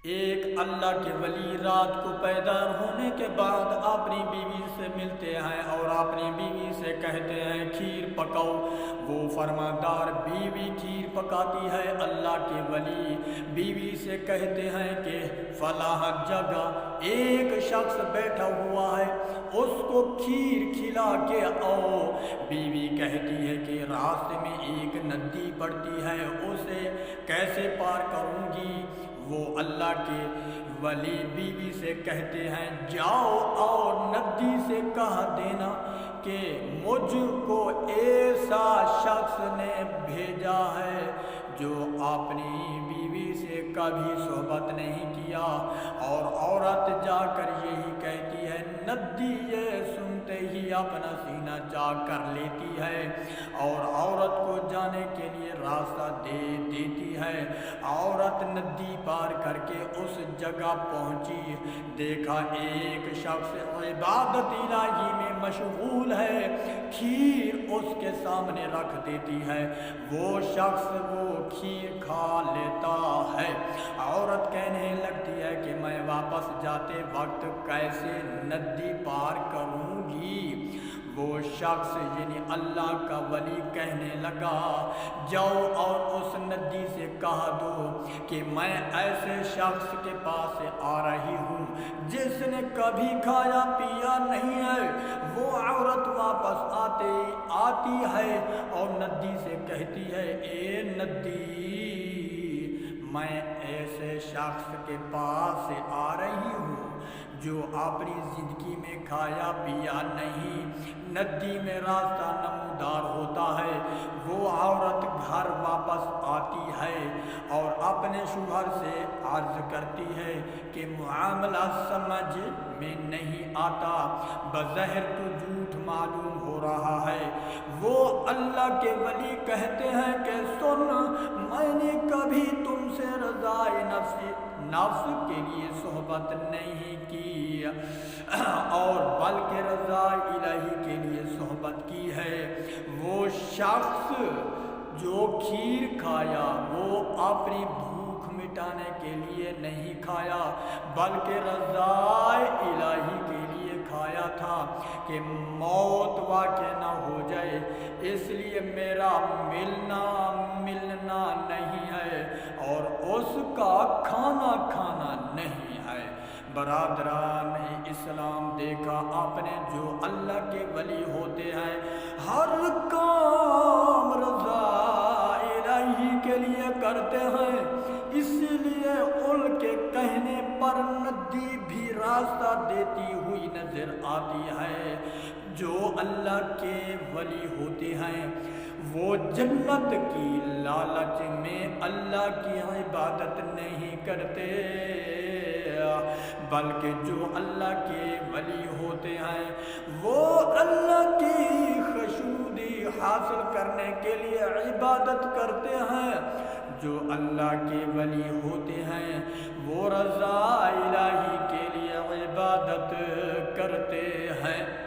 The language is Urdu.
ایک اللہ کے ولی رات کو پیدا ہونے کے بعد اپنی بیوی سے ملتے ہیں اور اپنی بیوی سے کہتے ہیں کھیر پکاؤ۔ وہ فرماندار بیوی کھیر پکاتی ہے۔ اللہ کے ولی بیوی سے کہتے ہیں کہ فلاں جگہ ایک شخص بیٹھا ہوا ہے، اس کو کھیر کھلا کے آؤ۔ بیوی کہتی ہے کہ راستے میں ایک ندی پڑتی ہے، اسے کیسے پار کروں گی؟ وہ اللہ کے ولی بیوی سے کہتے ہیں جاؤ اور ندی سے کہہ دینا کہ مجھ کو ایسا شخص نے بھیجا ہے جو اپنی بیوی سے کبھی صحبت نہیں کیا۔ اور عورت جا کر یہی کہتی ہے، ندی یہ سنتے ہی اپنا سینہ چاک کر لیتی ہے اور عورت کو جانے کے لیے راستہ دے دیتی ہے۔ عورت ندی پار کر کے اس جگہ پہنچی، دیکھا ایک شخص عبادت الہی میں مشغول ہے، کھیر اس کے سامنے رکھ دیتی ہے، وہ شخص وہ کھیر کھا لیتا ہے۔ عورت کہنے لگتی ہے کہ میں واپس جاتے وقت کیسے ندی پار کروں گی؟ وہ شخص یعنی اللہ کا ولی کہنے لگا جاؤ اور اس ندی سے کہہ دو کہ میں ایسے شخص کے پاس سے آ رہی ہوں جس نے کبھی کھایا پیا نہیں ہے۔ وہ عورت واپس آتی ہے اور ندی سے کہتی ہے اے ندی، میں ایسے شخص کے پاس سے آ رہی ہوں جو اپنی زندگی میں کھایا پیا نہیں۔ ندی میں راستہ نمودار ہوتا ہے۔ وہ عورت گھر واپس آتی ہے اور اپنے شوہر سے عرض کرتی ہے کہ معاملہ سمجھ میں نہیں آتا، بظاہر تو جھوٹ معلوم ہو رہا ہے۔ وہ اللہ کے ولی کہتے ہیں کہ سن، میں نے کبھی تم سے رضائے نفس کے لیے صحبت نہیں کی اور بلکہ رضا الہی کے لیے صحبت کی ہے۔ وہ شخص جو کھیر کھایا وہ اپنی بھوک مٹانے کے لیے نہیں کھایا بلکہ رضا الہی کے لیے کھایا تھا کہ موت واقع نہ ہو جائے، اس لیے میرا ملنا نہیں ہے اور اس کا کھانا نہیں ہے۔ برادران اسلام، دیکھا آپ نے جو اللہ کے ولی ہوتے ہیں ہر کام رضا الہی کے لیے کرتے ہیں، اسی لیے ان کے کہنے پر ندی بھی راستہ دیتی ہوئی نظر آتی ہے۔ جو اللہ کے ولی ہوتے ہیں وہ جنت کی لالچ میں اللہ کی عبادت نہیں کرتے، بلکہ جو اللہ کے ولی ہوتے ہیں وہ اللہ کی خشنودی حاصل کرنے کے لیے عبادت کرتے ہیں۔ جو اللہ کے ولی ہوتے ہیں وہ رضا الہی کے لیے عبادت کرتے ہیں۔